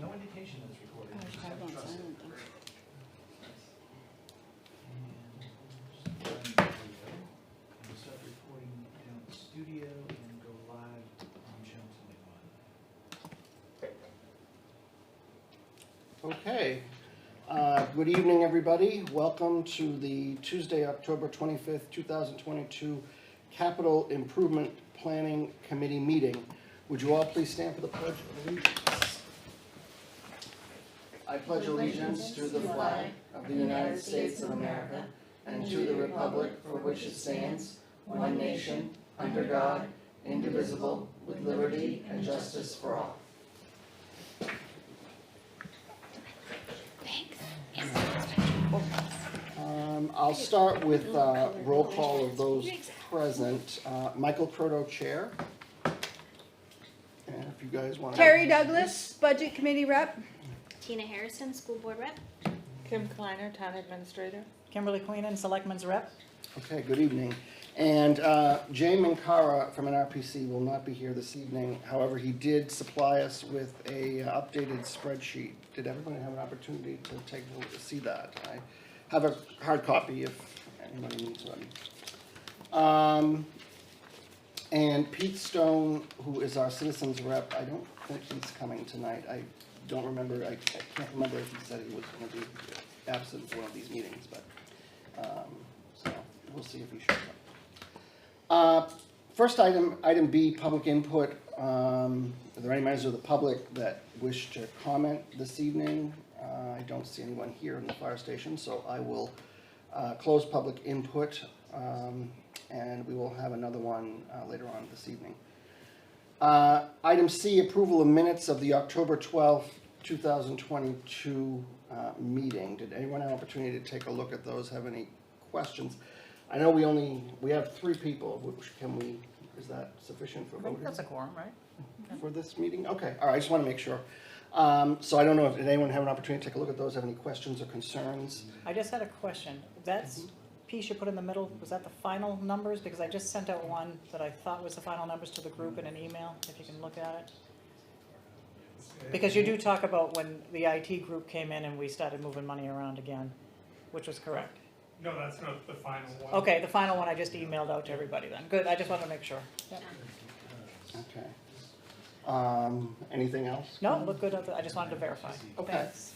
no indication that it's recording. Oh, Just I have to won't trust it. silent them. And just go ahead and start recording down at the studio and go live on channel 21. Okay. Good evening, everybody. Welcome to the Tuesday, October 25th, 2022 Capital Improvement Planning Committee meeting. Would you all please stand for the Pledge of Allegiance? I pledge allegiance to the flag of the United States of America and to the republic for which it stands, one nation, under God, indivisible, with liberty and justice for all. I'll start with roll call of those present. Michael Croto, Chair. And if you guys want to... Terry Douglas, Budget Committee Rep. Tina Harrison, School Board Rep. Kim Kleiner, Town Administrator. Kimberly Queenan, Selectman's Rep. Okay, good evening. And Jay Minkara from NRPC will not be here this evening. However, he did supply us with a updated spreadsheet. Did everybody have an opportunity to take a look to see that? I have a hard copy if anybody needs one. And Pete Stone, who is our citizens rep, I don't think he's coming tonight. I don't remember, I can't remember if he said he was going to be absent for one of these meetings, but so we'll see if he shows up. First item B, public input. Are there any members of the public that wish to comment this evening? I don't see anyone here in the fire station, so I will close public input, and we will have another one later on this evening. Item C, approval of minutes of the October 12th, 2022 meeting. Did anyone have an opportunity to take a look at those? Have any questions? I know we have 3 people, which is that sufficient for I think voting? that's a quorum, right? For this meeting? Okay, all right, I just want to make sure. So I don't know if, did anyone have an opportunity to take a look at those, have any questions or concerns? I just had a question. That's piece you put in the middle, was that the final numbers? Because I just sent out one that I thought was the final numbers to the group in an email, if you can look at it. Because you do talk about when the IT group came in and we started moving money around again, which was correct. No, that's not the final one. Okay, the final one I just emailed out to everybody then. Good, I just wanted to make sure. Yep. Okay. Anything else? No, look good. I just wanted to verify. Okay. Thanks.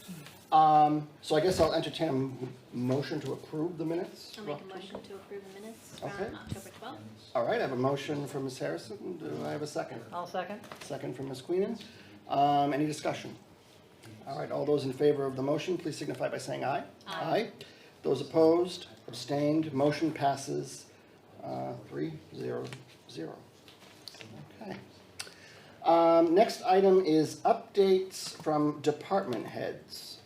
So I guess I'll entertain a motion to approve the minutes. I'll make a motion to approve the minutes from Okay. October 12th. All right, I have a motion from Ms. Harrison. Do I have a second? I'll second. Second from Ms. Queenan. Any discussion? All right, all those in favor of the motion, please signify by saying aye. Aye. Those opposed, abstained, motion passes 3-0-0. Okay. Next item is updates from department heads.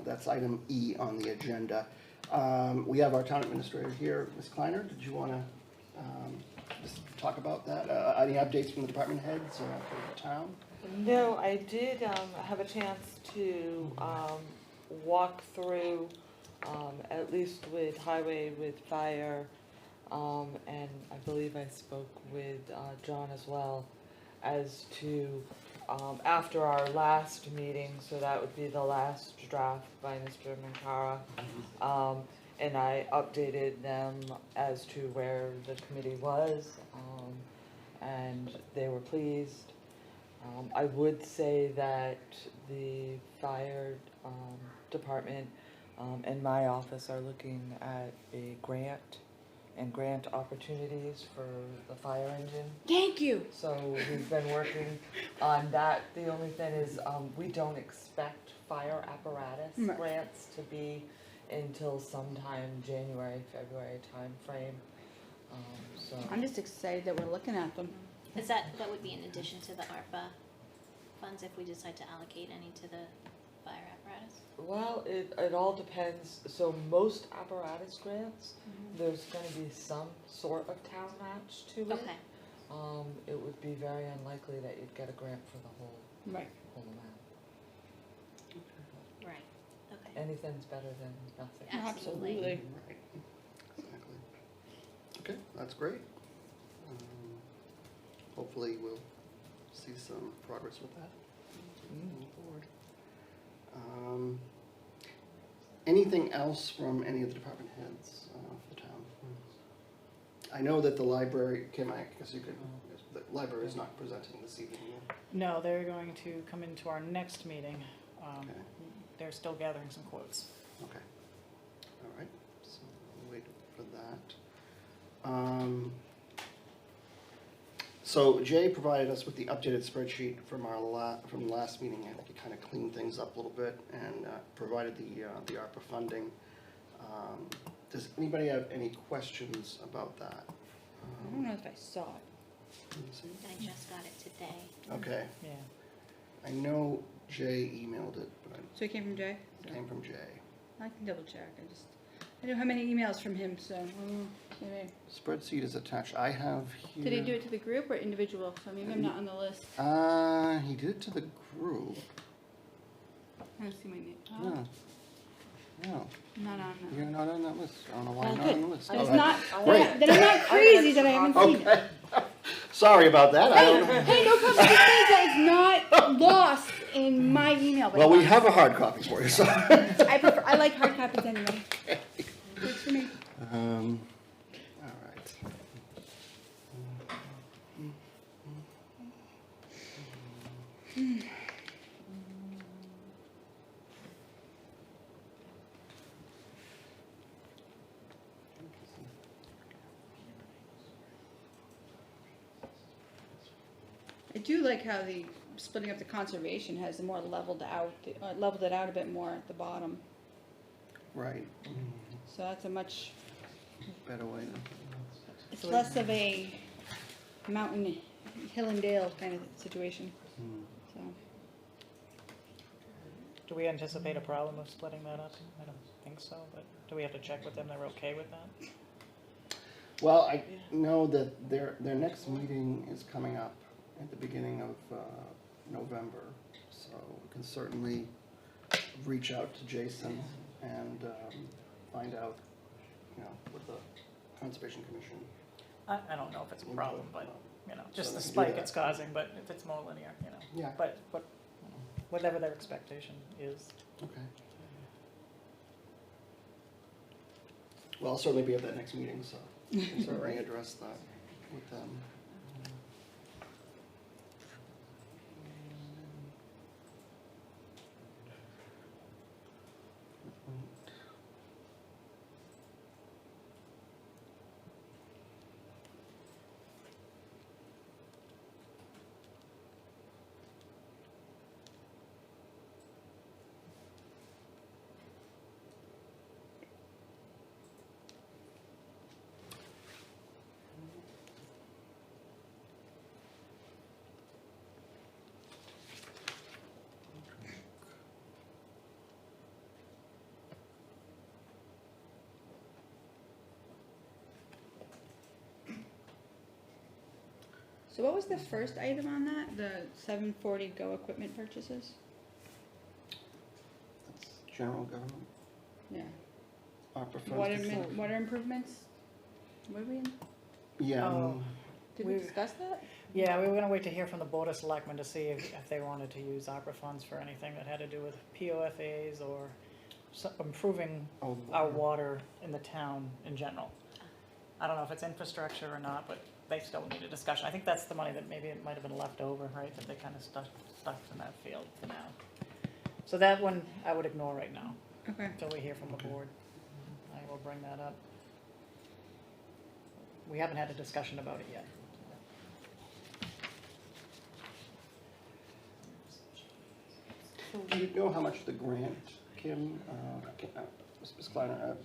That's item E on the agenda. We have our town administrator here, Ms. Kleiner. Did you want to just talk about that? Any updates from the department heads for the town? No, I did have a chance to walk through, at least with highway, with fire, and I believe I spoke with John as well, as to after our last meeting, so that would be the last draft by Mr. Minkara, and I updated them as to where the committee was, and they were pleased. I would say that the fire department and my office are looking at a grant and grant opportunities for the fire engine. Thank you. So we've been working on that. The only thing is we don't expect fire apparatus Right. grants to be until sometime January, February time frame. So I'm just excited that we're looking at them. Is that would be in addition to the ARPA funds if we decide to allocate any to the fire apparatus? well, it all depends. So most apparatus grants, there's going to be some sort of town match to it. Okay. It would be very unlikely that you'd get a grant for the whole Right. amount. Right. Okay. Anything's better than nothing. Absolutely. Right. Exactly. Okay, that's great. Hopefully we'll see some progress with that moving forward. Anything else from any of the department heads for the town? I know that the library, Kim, I guess you could, the library is not presenting this evening yet. No, they're going to come into our next meeting. Okay. They're still gathering some quotes. Okay. All right, so we'll wait for that. So Jay provided us with the updated spreadsheet from our from last meeting. I think he kind of cleaned things up a little bit and provided the ARPA funding. Does anybody have any questions about that? I don't know if I saw it. Let me see. I just got it today. Okay, Yeah. I know Jay emailed it, but So it came from Jay? it came from Jay. I can double check. I don't have many emails from him, so maybe. Spreadsheet is attached. I have here. Did he do it to the group or individual? So maybe I'm not on the list. He did it to the group. I don't see my name. Oh, No. No, not on that. you're not on that list. I don't know why Oh, you're not good. on the list. Then it's All right. not, Great. then I'm not crazy that I haven't seen it. Okay. Sorry about that. I don't know. Hey, no problem. It just means that it's not lost in my email. Well, we box. have a hard copy for you, so. I like hard copies anyway. Works for me. All right. I do like how the splitting up the conservation has more leveled it out a bit more at the bottom. Right. So that's a much, Better way to. it's less of a mountain, hill and dale kind of situation, so. Do we anticipate a problem of splitting that up? I don't think so, but do we have to check with them they're okay with that? Well, I know that their next meeting is coming up at the beginning of November, so we can certainly reach out to Jason and find out, with the Conservation Commission. I don't know if it's a problem, but, just So the we can do spike that. it's causing, but if it's more linear, Yeah. But whatever their expectation is. Okay. Well, I'll certainly be at that next meeting, so we can certainly address that with them. So what was the first item on that? The 740 Go equipment purchases? That's general government, Yeah. ARPA funds. Water improvements? Were we in? Yeah. Oh. Did we We- discuss that? Yeah, we were gonna wait to hear from the Board of Selectmen to see if they wanted to use ARPA funds for anything that had to do with POFAs or improving Oh, our water in the town in general. I don't know if it's infrastructure or not, but they still need a discussion. I think that's the money that maybe it might have been left over, right, that they kind of stuck in that field for now. So that one I would ignore right now, Okay. until we hear from the board. I will bring that up. We haven't had a discussion about it yet. Do you know how much the grant, Kim, Ms. Kleiner,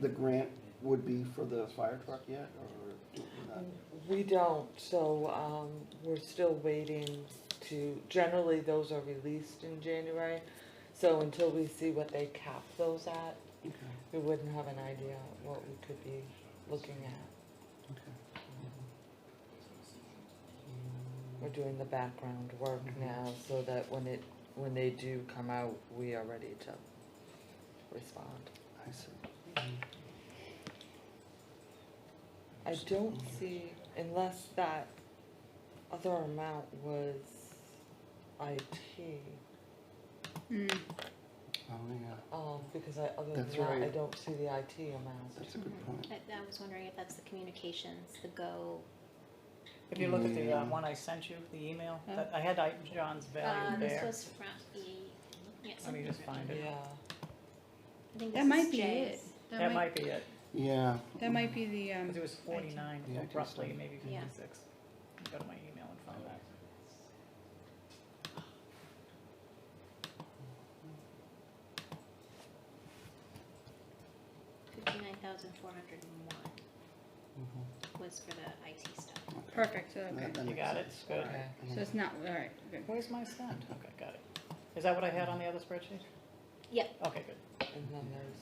the grant would be for the fire truck yet, or do we not? We don't, so we're still waiting to, generally those are released in January. So until we see what they cap those at, Okay, we wouldn't have an idea what we could be looking at. okay. We're doing the background work now so that when they do come out, we are ready to respond. I see. I don't see, unless that other amount was IT. Mm. Oh, yeah, because other That's than that, I right. don't see the IT amount. that's a good point. I was wondering if that's the communications, the Go. If you look at the Yeah. one I sent you, the email, Huh? that I had John's value This there. was from yes. Let me just find it. Yeah, I think That this might is be it. Jay's. That might be it, Yeah. That might be the, because it was 49, Yeah, I think roughly, so. maybe Yeah. 56. Go to my email and find that. $59,401 Mhm. was for the IT stuff. Okay. perfect, so, okay. That You makes got it? sense. Good. okay. So it's not, all right, good. Where's my send? Okay, got it. Is that what I had on the other spreadsheet? Yep. Okay, good. And then there's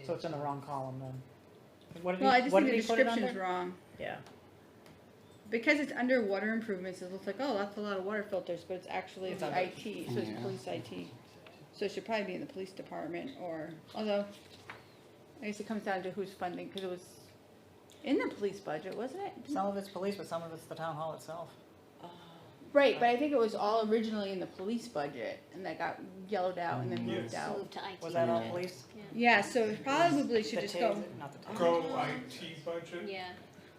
the So it's in the wrong column then. What did Well, I he, just what think did the he put it description's under? wrong. Yeah, Because it's under water improvements, it looks like, oh, that's a lot of water filters, but it's actually It's the under- IT, so it's Yeah. police IT. So it should probably be in the police department, or, although, I guess it comes down to who's funding, because it was in the police budget, wasn't it? some of it's police, but some of it's the town hall itself. Right, but I think it was all originally in the police budget, and that got yellowed out and then moved Yes. out. Moved to IT. Was that all Yeah. police? Yeah, so it probably should The just go, TASER, not the TASER. Go IT budget? Yeah.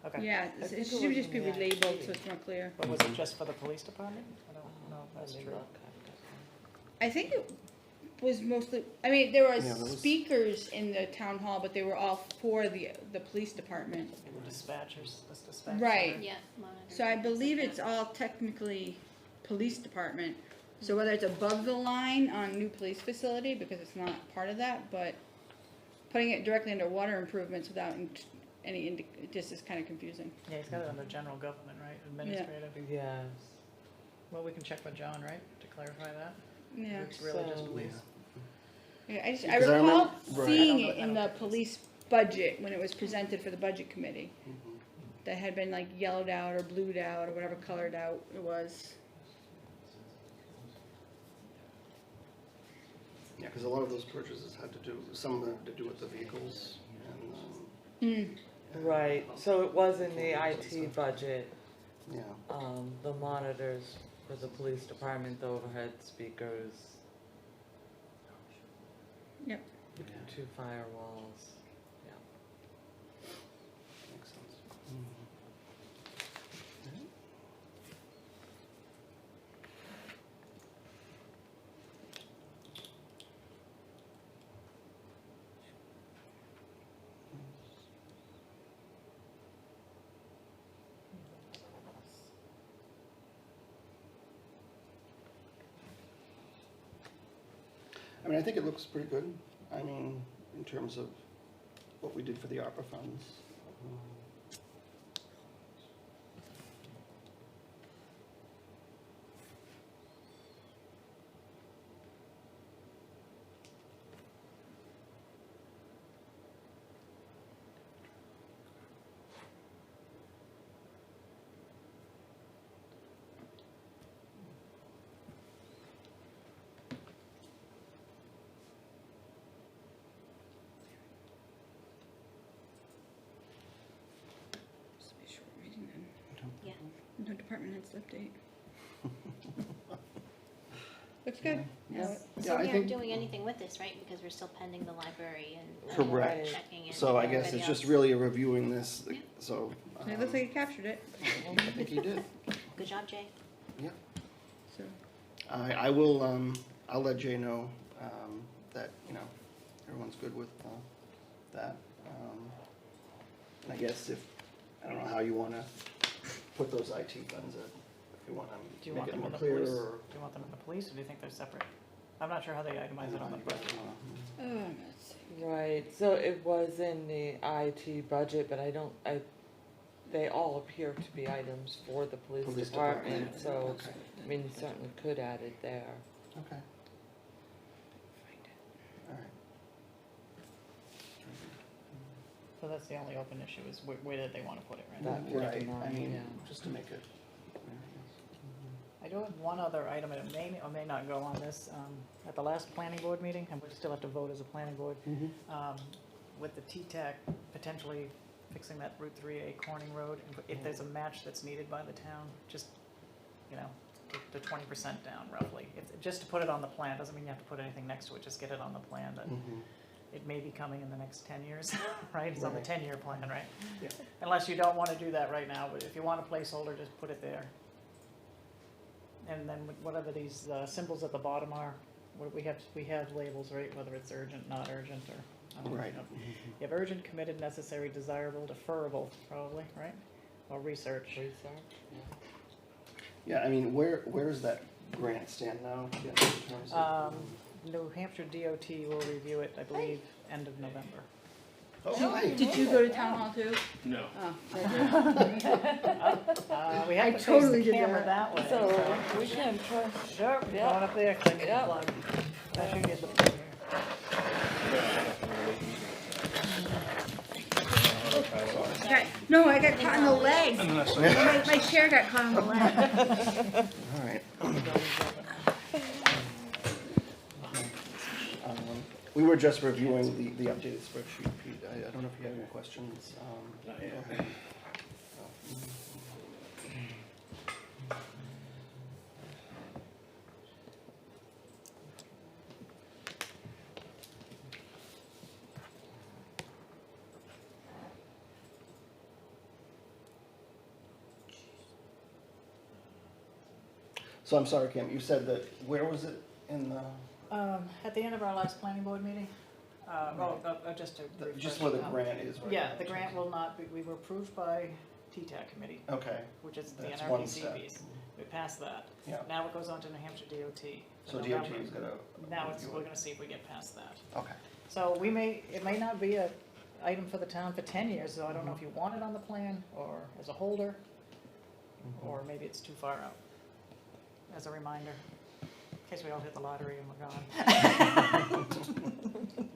Okay. yeah, I it think it should was just be in the relabeled IT. so it's more clear. But was it just for the police department? I don't know if that's Let me true. look. I think it was mostly, I mean, there Yeah, was there was- speakers in the town hall, but they were all for the police department. They were dispatchers, this dispatch. Right. center. Yeah. monitors So I and things believe like it's that. all technically police department. So whether it's above the line on new police facility, because it's not part of that, but putting it directly under water improvements without any, it just is kind of confusing. Yeah, he's got it under general government, right, administrative? Yes. Well, we can check with John, right, to clarify that? Yeah. It's really just So- police. Yeah, I Because I recall remember- right. seeing I don't it know- in I the don't think police budget when it was presented for the budget committee. Mhm. That had been like yellowed out or blued out or whatever colored out it was. Yeah, because a lot of those purchases had to do, some of them had to do with the vehicles Mm. Right, so it was in the IT budget, yeah. the monitors for the police department, the overhead speakers. Yep. 2 firewalls, yeah. Makes sense. I mean, I think it looks pretty good. I mean, in terms of what we did for the ARPA funds. Just to be sure we're reading them. Yeah. No department heads to update. Looks good. Yeah. Yeah. Yeah, So I we aren't think- doing anything with this, right? Because we're still pending the library and Correct. checking in. So I with guess everybody it's just else. really reviewing this, Yeah. so. It looks like he captured it, I think he did. Good job, Jay. Yeah. so. I will, I'll let Jay know, that, you know, everyone's good with, that. And I guess if, I don't know how you wanna put those IT funds in, if you wanna Do you make want it them more in the clear police? or. Do you want them in the police, or do you think they're separate? I'm not sure how they itemize it on the budget. Let's see. Right, so it was in the IT budget, but they all appear to be items for the police Police department, department, so, okay. I mean, you certainly could add it there. Okay, all right. So that's the only open issue, is where did they wanna put it, right? That Right, I 59, mean, yeah. just to make it. I do have one other item, and it may or may not go on this. At the last planning board meeting, and we still have to vote as a planning board, with the T-TAC potentially fixing that Route 3A Corning Road, if there's a match that's needed by the town, just, you know, to to 20% down roughly. Just to put it on the plan, doesn't mean you have to put anything next to it, just get it on the plan that Mhm. it may be coming in the next 10 years, right? It's on the Right. 10-year plan, right? Yeah. Unless you don't want to do that right now, but if you want a placeholder, just put it there. And then whatever these symbols at the bottom are, what we have labels, right, whether it's urgent, not urgent, or. Right. You know. You have urgent, committed, necessary, desirable, deferrable, probably, right? Or research. Yeah, I mean, where's that grant stand now? Yeah, in terms of- New Hampshire DOT will review it, I believe, end of November. Oh, hey. Did you go to town hall too? No. Oh, We I have to face totally the did camera that. that way. So we can try. Sure, Yeah. going up there, click Yeah. the plug. Unless you need the plug here. Okay. No, I got caught in the leg. My chair got caught in the leg. All right. We were just reviewing the updated spreadsheet, Pete. I don't know if you have any questions. Not yet. go ahead. So I'm sorry, Kim, you said that, where was it in the, At the end of our last planning board meeting, just to refresh. just where the grant is right Yeah, now? the grant will not be, we were approved by TTAC committee, Okay, which is the that's one NRPC step. piece. We passed that. Yeah. Now it goes on to New Hampshire DOT. So in DOT November. is gonna. Now review we're it. gonna see if we get past that. Okay. So it may not be a item for the town for 10 years, so I don't know if you want it on the plan or as a holder, or maybe it's too far out. As a reminder, in case we all hit the lottery and we're gone.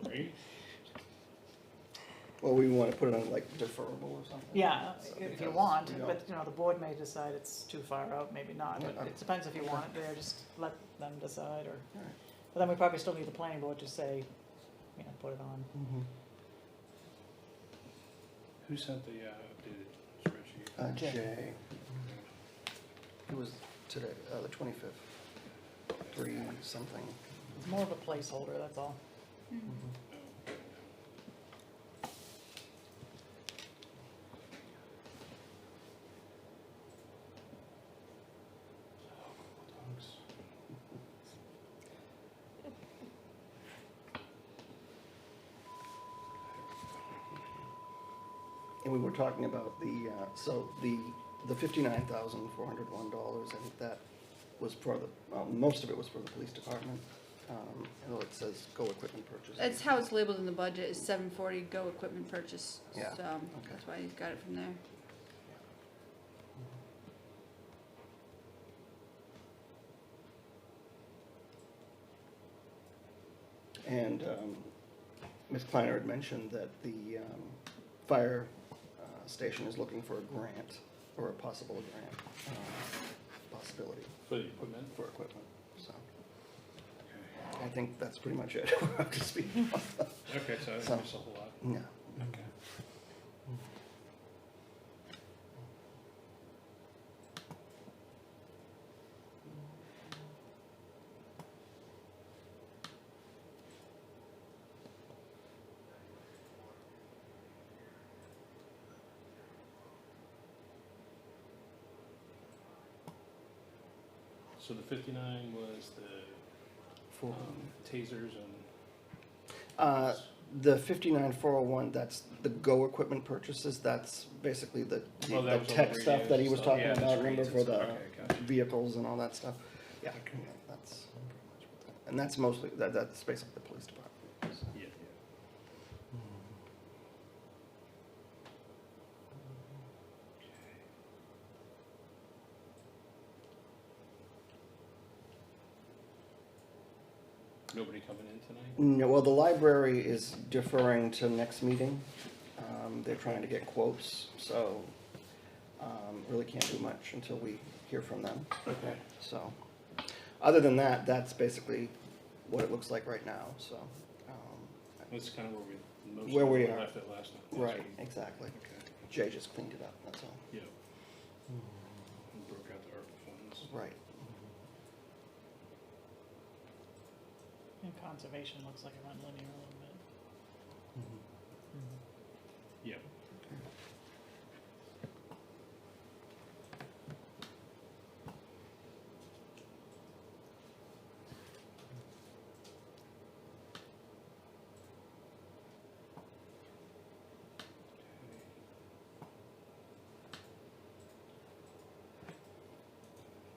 Right? Well, we want to put it on like deferrable or something? Yeah, So, if you because want, we don't- but the board may decide it's too far out, maybe not, but Yeah. it depends if you want it there, just let them decide, or, All right. but then we probably still need the planning board to say, put it on. Mhm. Who sent the updated spreadsheet? Jay, it was today, the 25th, 3-something. It's more of a placeholder, that's all. And we were talking about the, so the $59,401, I think that was for the, most of it was for the police department. And it says go equipment purchase. That's how it's labeled in the budget, is 740 go equipment purchase. Yeah, So okay. that's why he's got it from there. And Ms. Kleiner had mentioned that the fire station is looking for a grant, or a possible grant, possibility For the equipment? for equipment, so. Okay. I think that's pretty much it. We're up to speed. Okay, so I So- missed a whole lot. Yeah. Okay. So the 59 was the For, tasers and. the 59,401, that's the go equipment purchases, that's basically the Oh, that was all tech the stuff that he radios was and stuff. talking Yeah, that's about, remember, radios for and the stuff. Okay, gotcha. vehicles and all that stuff. Yeah, yeah, that's pretty much what that, and that's mostly, that's basically the police department. so. Yeah, Nobody coming in tonight? No, well, the library is deferring to next meeting. They're trying to get quotes, so really can't do much until we hear from them. Okay. So, other than that, that's basically what it looks like right now, so. That's kind of where we, most Where of we it are. left it last night. Right, week. exactly. Okay, Jay just cleaned it up, that's all. yeah. And broke out the ARPA funds. Right. And conservation looks like it went linear a little bit. Yeah.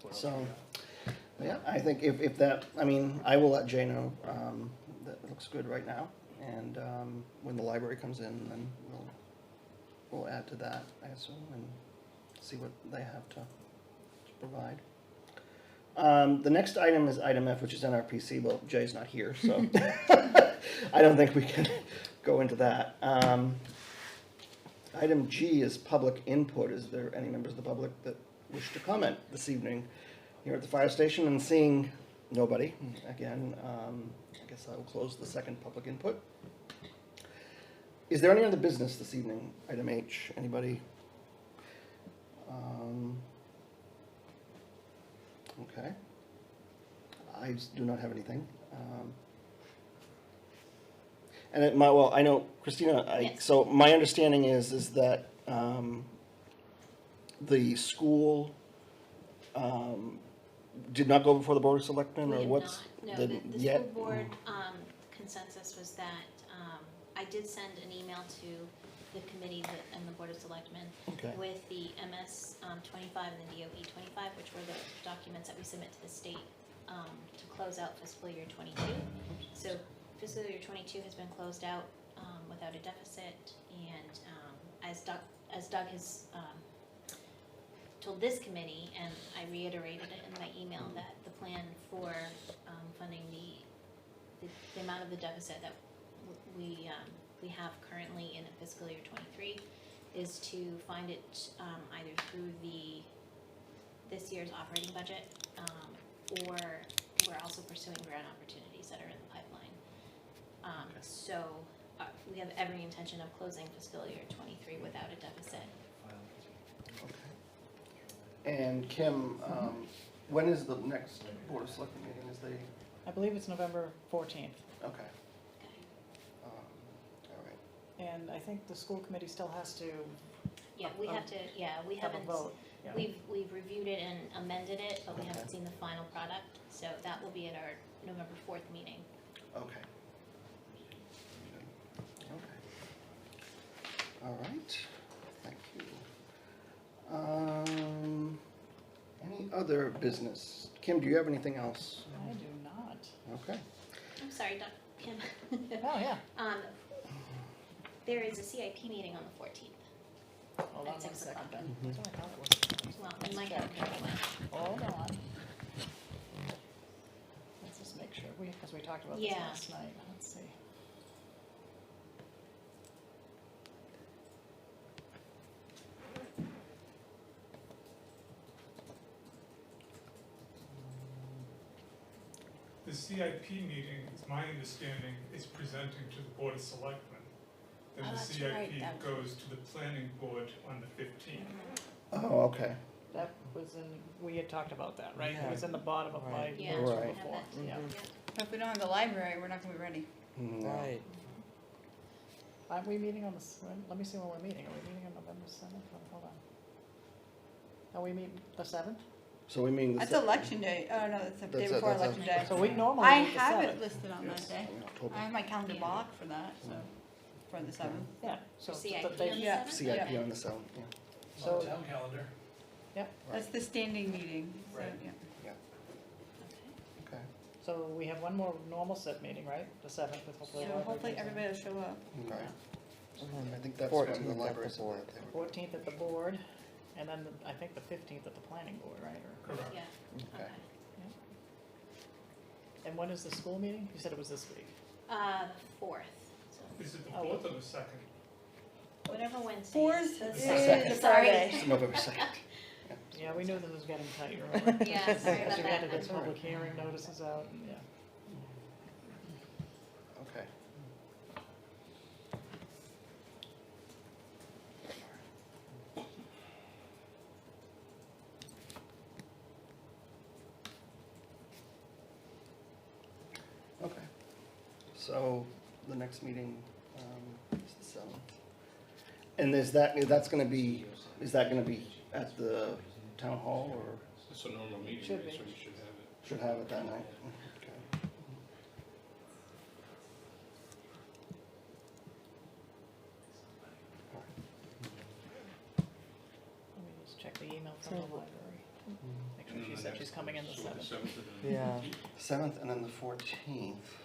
What else So- we got? Yeah, I think if that, I mean, I will let Jay know, that it looks good right now. And, when the library comes in, then we'll add to that, I assume, and see what they have to provide. The next item is item F, which is NRPC. Well, Jay's not here, so I don't think we can go into that. Item G is public input. Is there any members of the public that wish to comment this evening here at the fire station? And seeing nobody, again, I guess I will close the second public input. Is there any other business this evening? Item H, anybody? Okay. I do not have anything. And it might, well, I know, Christina, Yes. so my understanding is that the school did not go before the Board of Selectmen, We or have what's? not, no, the school yet? board, consensus was that, I did send an email to the committee and the Board of Selectmen Okay, with the MS 25 and the DOE 25, which were the documents that we submit to the state to close out fiscal year 22. So fiscal year 22 has been closed out without a deficit, and as Doug has told this committee, and I reiterated it in my email, that the plan for funding the amount of the deficit that we have currently in fiscal year 23 is to find it either through this year's operating budget, or we're also pursuing grant opportunities that are in the pipeline. So we have every intention of closing fiscal year 23 without a deficit. okay. And Kim, when is the next Board of Selectmen meeting? Is they, I believe it's November 14th. okay. All right. And I think the school committee still has to Yeah, we have to, we have a haven't, vote. Yeah. we've reviewed it and amended it, but we haven't Okay. seen the final product, so that will be at our November 4th meeting. Okay. Okay. All right, thank you. Any other business? Kim, do you have anything else? I do not. Okay. I'm sorry, Kim. Oh, yeah. There is a CIP meeting on the 14th. Hold on At 6 1 second o'clock. then. That's what I thought it was. Well, in my calendar, anyway. Hold on. Let's just make sure, because we talked about this Yeah. last night. Let's see. The CIP meeting, it's my understanding, is presenting to the Board of Selectmen. Then Oh, the that's CIP right, that- goes to the planning board on the 15th. Oh, okay. That was in, we had talked about that, right? It Yeah. was in the bottom of my Right. Yeah, notes from Right. have before. that too, Yeah. But if we don't have the library, we're not gonna be ready. No. Right. Aren't we meeting on the, let me see when we're meeting. Are we meeting on November 7th? Hold on. Are we meeting the 7th? So we mean the That's se- election day. Oh, no, that's the day That's a- before that's a- election day. So we normally I meet the have it 7th. listed on that Yes, day. in October. I have my calendar Yeah. blocked for that, so, for the 7th. Yeah, so. CIP the on day- the Yeah. 7th? CIP on the 7th, yeah. So, Town calendar. That's the standing meeting, so, Right. yeah. Okay. so we have one more normal set meeting, right? The 7th with hopefully. So library hopefully comes in. everybody will show up. Okay. I think that's when 14th the at the library said board. that they were. 14th at the board, and then I think the 15th at the planning board, right? Or- Correct. Yeah, Okay. okay. And when is the school meeting? You said it was this week. The 4th, so Is it the Oh, 4th or the 2nd? whatever Wednesday. Fourth is. The is second. the Sorry. Friday. It's November 2nd. Yeah, we knew this was getting tight, remember? Yeah, sorry about Because we had to that. get public hearing notices out, and yeah. Okay. Okay. So the next meeting is the 7th. And is that gonna be at the town hall, or It's a normal meeting, Should right, be. so you should have it. should have it that night? Okay. Let me just check the email from the library. Make sure And she then the said next she's coming in the one, so 7th. the 7th and then- Yeah. 7th and then the 14th.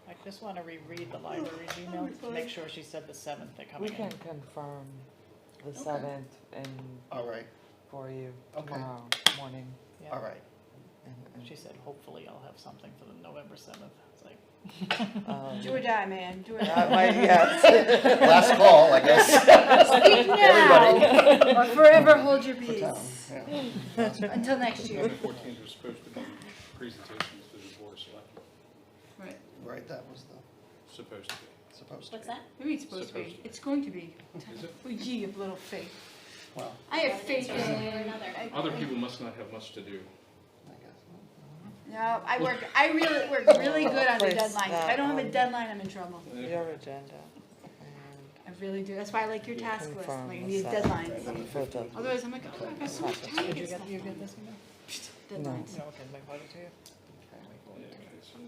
I just wanna reread the library's email to make sure she said the 7th they're We coming can in. confirm the Okay. 7th and All right, for you Okay. tomorrow morning. Yeah. all right. And- She said, hopefully I'll have something for the November 7th. It's like, Do or die, man, do or That die. might, yes. Last call, I guess. Speak now, or forever hold your For peace, town, yeah. until next And year. the 14th was supposed to be presentations to the board of selectmen, Right, Right, that was supposed to be. supposed to be. What's that? maybe it's supposed to be, Supposed to be. it's going to be. Is it? We gee, of little faith. Well, I have faith One way or in. another. Other people must not have much to do. I guess. No, I work really good on the Place deadline. If I that don't have a on deadline, I'm in trouble. Your agenda. I really do, that's why I like your task list, Confirm like you the need seventh. deadlines. And the For the- 15th. Otherwise, I'm like, oh my god, so much time. did you get this email? Deadlines. No, okay, make it to you. Yeah, okay, so now-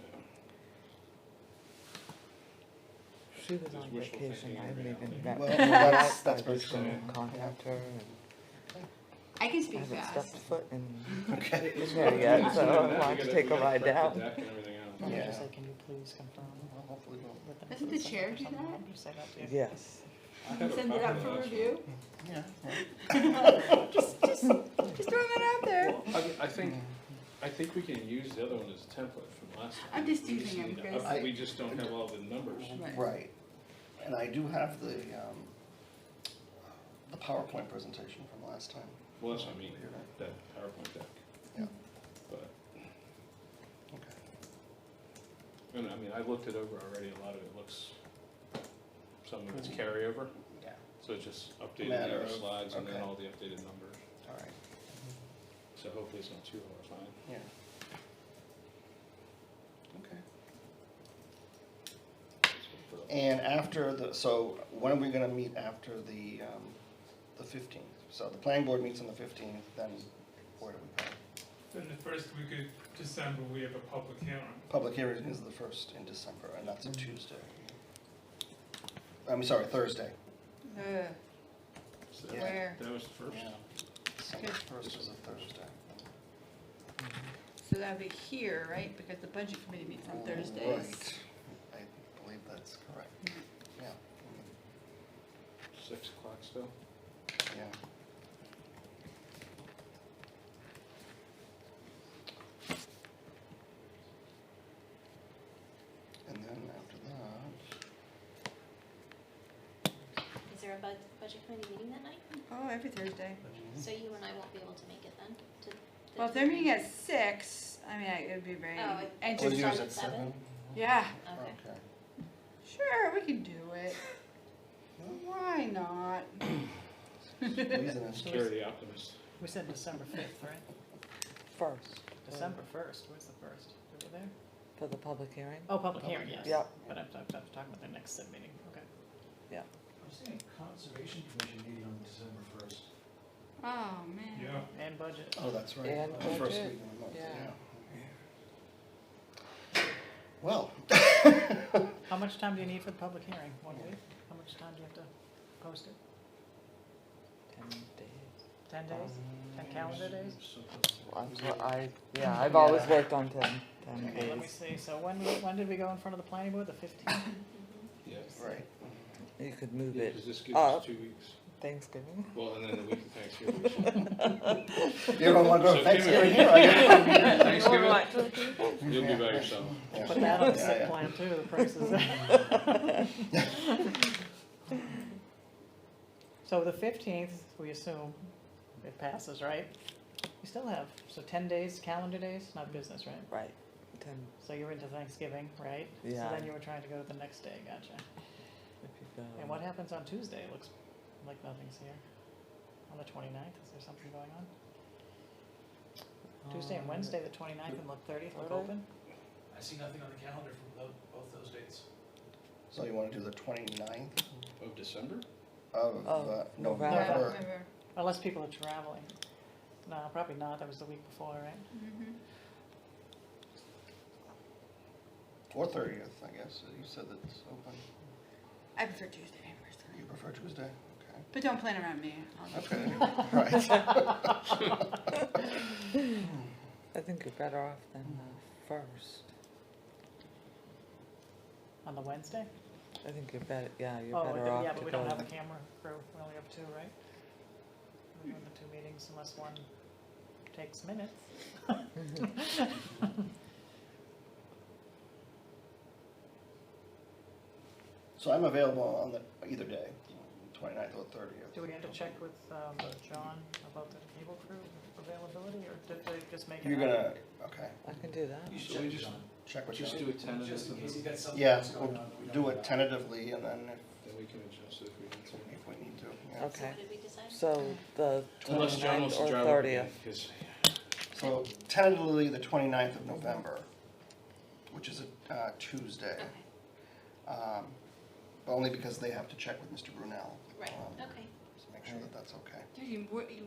She was There's on wishful vacation, thinking I and haven't even reality. met Well, her that's yet. I pretty was gonna cool. contact her and I can I speak haven't fast. stepped foot in Okay. there yet, so So now I we wanted to gotta- take we a gotta ride prep the down. deck and everything else. Let me Yeah. just say, can you please confirm? Well, hopefully we'll. with them Doesn't for the second chair or do something? that? Let me just say that to you. Yes. I have a Send it copy out of for that one. review. Yeah. Just throwing it out there. I think we can use the other one as a template from last time. I'm just We using them, need to Chris. up- We just don't have all the numbers. Right. Right. And I do have the PowerPoint presentation from last time. Well, that's what I mean, that PowerPoint deck. Yeah. But, Okay. and I mean, I looked it over already, a lot of it looks, some of it's carryover, Yeah. so it's just updated Matter arrow of- slides and then okay. all the updated numbers. All right. So hopefully it's not too horrifying. Yeah. Okay. And after so when are we gonna meet after the 15th? So the planning board meets on the 15th, then where do we go? Then the first week of December, we have a public hearing. Public hearing is the 1st in December, and that's a Tuesday. I'm sorry, Thursday. So Yeah. Where? That was the first. Yeah. December 1st is a Thursday. So that'd be here, right? Because the budget committee meets on Thursdays. Right. I believe that's correct. Yeah. 6 o'clock still. Yeah. And then after that, Is there a budget committee meeting that night? Oh, every Thursday. So you and I won't be able to make it then? Well, if they're meeting at 6, I mean, it would be very Oh, it- was Just yours start at at 7? 7? Yeah, Okay. Okay. sure, we can do it. Why not? Squeezing it. Scare the optimist. We said December 5th, right? First. December 1st, where's the 1st? Are we there? For the public hearing? Oh, public hearing, yes. Yep. But I'm talking about the next SID meeting, okay. I'm seeing Conservation Commission meeting on December 1st. Oh, man. Yeah. And budget. Oh, that's right. And The first budget. week of the month, Yeah. Well. How much time do you need for the public hearing? 1 week? How much time do you have to post it? 10 days. 10 days? 10 calendar days? I've always worked on 10 Okay, let me days. see, so when did we go in front of the planning board, the 15th? Yes. Right. You could move Yeah, it 'cause this gives up, us 2 weeks. Thanksgiving. Well, and then the week of Thanksgiving. You ever want to go So to Thanksgiving Kim, here? I guess. Thanksgiving, you'll be by yourself. Yeah. Put that on the Yeah, SID yeah. plan too, the prices. So the 15th, we assume, it passes, right? You still have, so 10 days, calendar days, not business, right? Right, 10, So you're into Thanksgiving, right? Yeah. So then you were trying to go the next day, gotcha. if you go. And what happens on Tuesday? It looks like nothing's here. On the 29th, is there something going on? Tuesday and Wednesday, the 29th and the 30th look Okay. open? I see nothing on the calendar for both those dates. So you wanna do the 29th Of December? of November. November? Unless people are traveling. No, probably not, that was the week before, right? Mhm. Or 30th, I guess, you said it's open. I prefer Tuesday personally, You prefer Tuesday? Okay. but don't plan around me. I'll- Okay, right. I think you're better off than the first. On the Wednesday? I think you're better, yeah, you're Oh, better off yeah, to but we go. don't have a camera crew, we only have two, right? We're doing the two meetings unless one takes minutes. So I'm available on either day, 29th or 30th. Do we have to check with John about the cable crew availability, or did they just make it? You're gonna, okay, I can do that. You should, we just, check with just you. do a tentative, Just in and case you then got something Yeah, else going we'll on that we don't do know it about. tentatively and then we can adjust it if we need to. if we need to, yeah. Okay. So what did we decide? So the Unless John 29th wants to or travel again, 30th. because So tentatively, the 29th of November, which is a Tuesday. Okay, But only because they have to check with Mr. Brunel. right, um, okay, So make sure that that's okay. Dude, you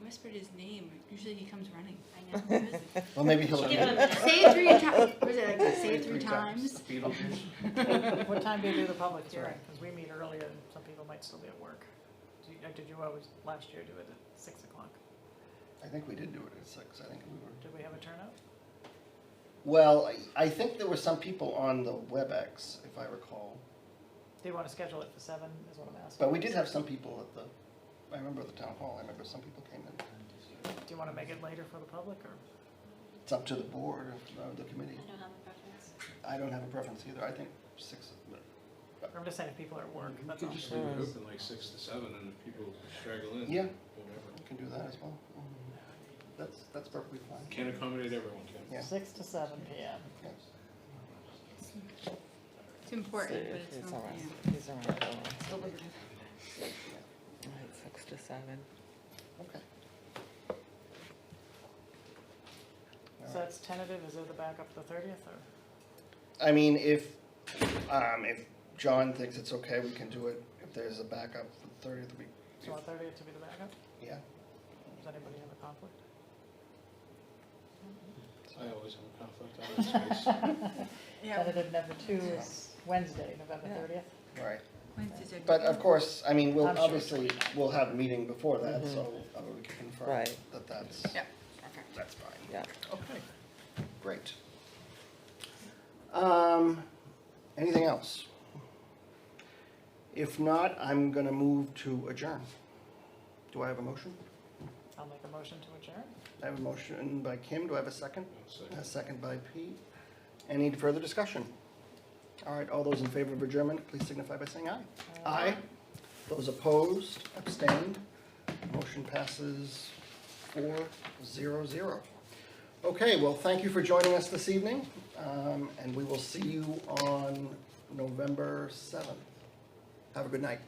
whispered his name. Usually he comes running. I know. Well, maybe he'll. Give him a minute. Say it 3 times. Was it like say it 3 times? Beetlejuice. What time do you do the public hearing? Because we meet earlier and some people might still be at work. Did you always, last year, do it at 6 o'clock? I think we did do it at 6, I think we were. Did we have a turnout? Well, I think there were some people on the WebEx, if I recall. Do you want to schedule it for 7, is what I'm asking? But we did have some people at the, I remember at the town hall, I remember some people came in. Do you want to make it later for the public, or? It's up to the board, the committee. I don't have a preference. I don't have a preference either, I think 6, I'm just saying if people are at work, We that's could all. just leave it open like 6 to 7, and if people straggle in, Yeah. whatever. we can do that as well. That's perfectly fine. Can't accommodate everyone, Ken. Yeah. 6 to 7 PM. Yes. It's important, but it's He's not. around, Yeah. he's around. Still big. Right, 6 to 7. Okay. So that's tentative, is there the backup the 30th, or? I mean, if John thinks it's okay, we can do it. If there's a backup for the 30th week, Do you want 30th to be the backup? yeah. Does anybody have a conflict? I always have a conflict on this space. Yeah. Tentative number 2 is Wednesday, November Yeah. 30th. Right. Wednesdays are But of different. course, I mean, I'm sure we'll have a meeting before that, Mhm. so we can confirm Right. that that's, Yeah. Perfect. that's fine. Yeah. Okay, great. Anything else? If not, I'm gonna move to adjourn. Do I have a motion? I'll make a motion to adjourn. I have a motion by Kim, do I have a second? So- A second by Pete. Any further discussion? All right, all those in favor of adjournment, please signify by saying aye. Aye. Those opposed, abstained, motion passes 4-0-0. Okay, well, thank you for joining us this evening, and we will see you on November 7th. Have a good night.